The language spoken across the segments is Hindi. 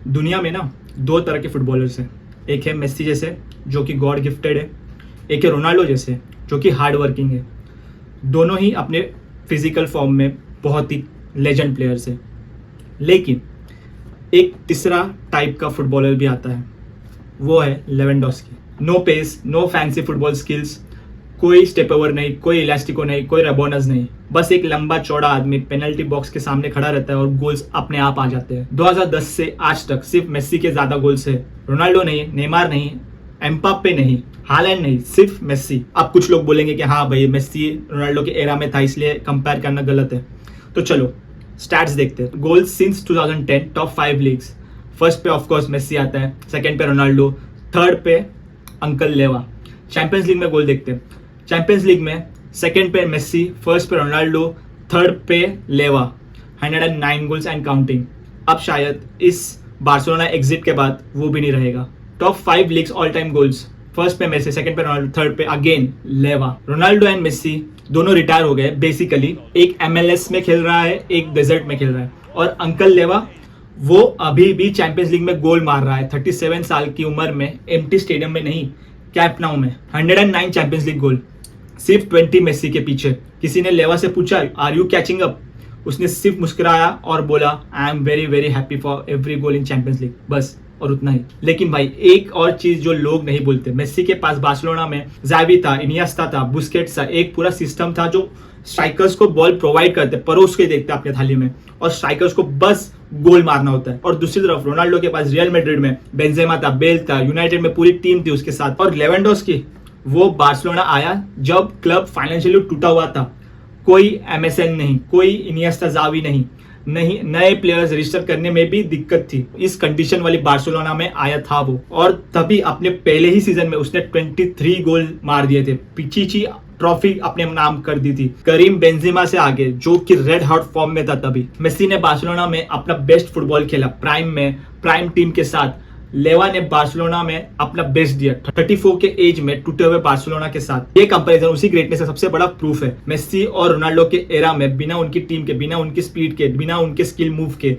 दुनिया में ना दो तरह के फुटबॉलर्स हैं। एक है मेस्सी जैसे जो कि गॉड गिफ्टेड है, एक है रोनाल्डो जैसे जो कि हार्ड वर्किंग है। दोनों ही अपने फिजिकल फॉर्म में बहुत ही लेजेंड प्लेयर्स हैं। लेकिन एक तीसरा टाइप का फुटबॉलर भी आता है, वो है Lewandowski. No pace, no fancy football skills, कोई स्टेप ओवर नहीं, कोई इलास्टिको नहीं, कोई रेबोनस नहीं, बस एक लंबा चौड़ा आदमी पेनल्टी बॉक्स के सामने खड़ा रहता है और गोल्स अपने आप आ जाते हैं। 2010 से आज तक सिर्फ मेस्सी के ज्यादा गोल्स है, रोनाल्डो नहीं, नेमार नहीं, एम्बाप्पे नहीं, हालैंड नहीं, सिर्फ मेस्सी। अब कुछ लोग बोलेंगे कि हाँ भाई मेस्सी रोनाल्डो के एरा में था इसलिए कंपेयर करना गलत है। तो चलो स्टैट्स देखते हैं। Goals since 2010 top 5 leagues. First पे ऑफकोर्स मेस्सी आता है, सेकंड पे रोनाल्डो, थर्ड पे अंकल लेवा। चैंपियंस लीग में गोल देखते हैं। चैंपियंस लीग में सेकंड पे मेस्सी, फर्स्ट पे रोनाल्डो, थर्ड पे लेवा, 109 गोल्स एंड काउंटिंग। अब शायद इस बार्सिलोना एग्जिट के बाद वो भी नहीं रहेगा। Top 5 leagues all time goals, first पे मेस्सी, सेकंड पे रोनाल्डो, थर्ड पे अगेन लेवा। रोनाल्डो एंड मेस्सी दोनों रिटायर हो गए बेसिकली। एक MLS में खेल रहा है, एक डेजर्ट में खेल रहा है। और अंकल लेवा वो अभी भी चैंपियंस लीग में गोल मार रहा है 37 साल की उम्र में, एम्प्टी स्टेडियम में नहीं, कैंप नाउ में। 109 चैंपियंस लीग गोल, सिर्फ 20 मेस्सी के पीछे। किसी ने लेवा से पूछा आर यू कैचिंग अप, उसने सिर्फ मुस्कुराया और बोला I am very very happy for every goal in champions league, बस, और उतना ही। लेकिन भाई एक और चीज जो लोग नहीं बोलते, मेस्सी के पास बार्सिलोना में ज़ावी था, इनिएस्टा था, बुस्केट्स था, एक पूरा सिस्टम था जो स्ट्राइकर्स को बॉल प्रोवाइड करते, परोस के देखते अपने थाली में, और स्ट्राइकर्स को बस गोल मारना होता है। और दूसरी तरफ रोनाल्डो के पास रियल मैड्रिड में बेंजेमा था, बेल था, यूनाइटेड में पूरी टीम थी उसके साथ। और लेवेंडोस्की वो बार्सिलोना आया जब क्लब फाइनेंशियली टूटा हुआ था। कोई MSN नहीं, कोई इनिएस्टा, ज़ावी नहीं, नए प्लेयर्स रजिस्टर करने में भी दिक्कत थी। इस कंडीशन वाली बार्सिलोना में आया था वो, और तभी अपने पहले ही सीजन में उसने 23 गोल मार दिए थे, पिचिची ट्रॉफी अपने नाम कर दी थी, करीम बेंजेमा से आगे, जो कि रेड हॉट फॉर्म में था तभी। मेस्सी ने बार्सिलोना में अपना बेस्ट फुटबॉल खेला, प्राइम में, प्राइम टीम के साथ। लेवा ने बार्सिलोना में अपना बेस्ट दिया 34 के एज में, टूटे हुए बार्सिलोना के साथ। ये कंपैरिजन उसी ग्रेटनेस का सबसे बड़ा प्रूफ है। मेस्सी और रोनाल्डो के एरा में बिना उनकी टीम के, बिना उनकी स्पीड के, बिना उनके स्किल मूव के,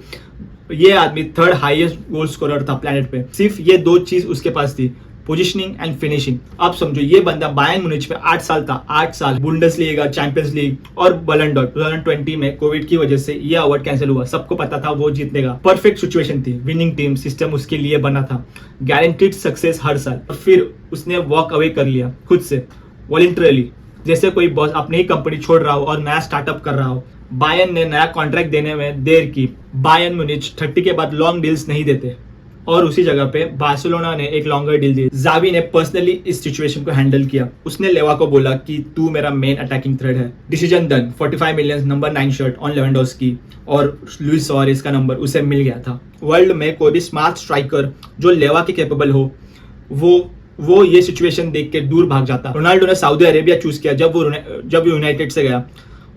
ये आदमी थर्ड हाईएस्ट गोल स्कोरर था प्लेनेट पे। सिर्फ ये दो चीज उसके पास थी, पोजिशनिंग एंड फिनिशिंग। आप समझो ये बंदा बायर्न म्यूनिच पे 8 साल था, 8 साल, बुंडेसलीगा, चैंपियंस लीग और बलन डॉर। 2020 में कोविड की वजह से ये अवार्ड कैंसिल हुआ, सबको पता था वो जीतेगा। परफेक्ट सिचुएशन थी, विनिंग टीम सिस्टम उसके लिए बना था, गारंटीड सक्सेस हर साल। और फिर उसने वॉक अवे कर लिया खुद से, वॉलंटरली, जैसे कोई बॉस अपनी ही कंपनी छोड़ रहा हो और नया स्टार्टअप कर रहा हो। बायर्न ने नया कॉन्ट्रैक्ट देने में देर की। बायर्न म्यूनिच 30 के बाद लॉन्ग डील्स नहीं देते, और उसी जगह पे बार्सिलोना ने एक लॉन्गर डील दी। ज़ावी ने पर्सनली इस सिचुएशन को हैंडल किया। उसने लेवा को बोला कि तू मेरा मेन अटैकिंग थ्रेड है। Decision done. 45 million number 9 shirt on Lewandowski, और लुइस सुआरेज का नंबर उसे मिल गया था। वर्ल्ड में कोई भी स्मार्ट स्ट्राइकर जो लेवा के कैपेबल हो, वो ये सिचुएशन देख के दूर भाग जाता। रोनाल्डो ने सऊदी अरेबिया चूज किया जब वो यूनाइटेड से गया।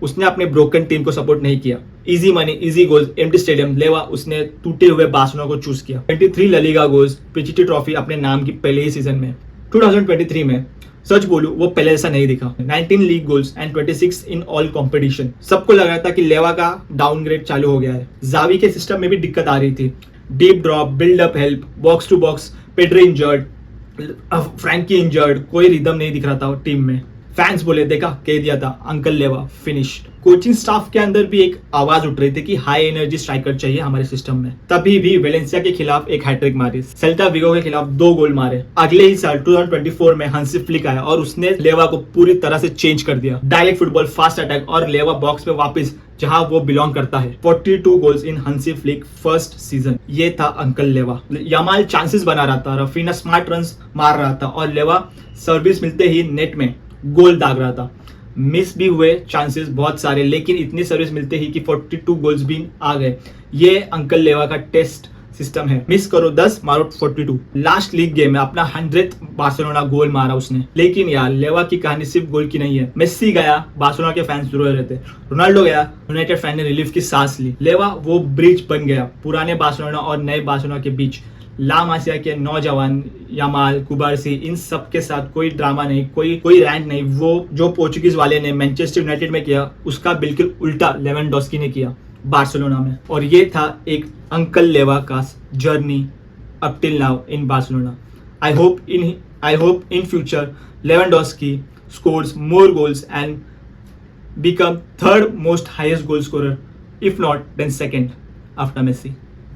उसने अपने ब्रोकन टीम को सपोर्ट नहीं किया। Easy money, easy goals, empty stadium, लेवा उसने टूटे हुए बार्सिलोना को चूज किया। 23 ला लीगा गोल्स, पिचिटी ट्रॉफी अपने नाम की पहले ही सीजन में। 2023 में सच बोलूं वो पहले ऐसा नहीं दिखा। 19 league goals and 26 in all competition. सबको लग रहा था कि लेवा का डाउनग्रेड चालू हो गया है। ज़ावी के सिस्टम में भी दिक्कत आ रही थी। Deep drop, build up help, box to box, Pedri injured, Frenkie injured, कोई रिदम नहीं दिख रहा था टीम में। फैंस बोले देखा कह दिया था अंकल लेवा फिनिश्ड। कोचिंग स्टाफ के अंदर भी एक आवाज उठ रही थी कि हाई एनर्जी स्ट्राइकर चाहिए हमारे सिस्टम में। तभी भी वेलेंसिया के खिलाफ एक हैट्रिक मारी, सेल्टा विगो के खिलाफ 2 गोल मारे। अगले ही साल 2024 में हंसी फ्लिक आया और उसने लेवा को पूरी तरह से चेंज कर दिया। डायरेक्ट फुटबॉल, फास्ट अटैक, और लेवा बॉक्स में वापस जहां वो बिलोंग करता है। 42 गोल्स इन हंसी फ्लिक फर्स्ट सीजन। ये था अंकल लेवा। यामाल चांसेस बना रहा था, रफीना स्मार्ट रन्स मार रहा था, और लेवा सर्विस मिलते ही नेट में गोल दाग रहा था। मिस भी हुए चांसेस बहुत सारे, लेकिन इतनी सर्विस मिलते ही कि 42 गोल्स भी आ गए। ये अंकल लेवा का टेस्ट सिस्टम है। मिस करो 10, मारो 42। लास्ट लीग गेम में अपना 100th बार्सिलोना गोल मारा उसने। लेकिन यार लेवा की कहानी सिर्फ गोल की नहीं है। मेस्सी गया, बार्सिलोना के फैंस रो रहे थे। रोनाल्डो गया, यूनाइटेड फैन ने रिलीफ की सांस ली। लेवा वो ब्रिज बन गया पुराने बार्सिलोना और नए बार्सिलोना के बीच। ला मासिया के नौजवान, यामाल, कुबारसी, इन सब के साथ कोई ड्रामा नहीं, कोई रैंट नहीं। वो जो पोर्चुगीज वाले ने मैनचेस्टर यूनाइटेड में किया उसका बिल्कुल उल्टा लेवेंडोस्की ने किया। बार्सिलोना में, और ये था एक अंकल लेवा का journey up till now in Barcelona. I hope in future Lewandowski scores more goals and become third most highest goal scorer, if not then second after Messi.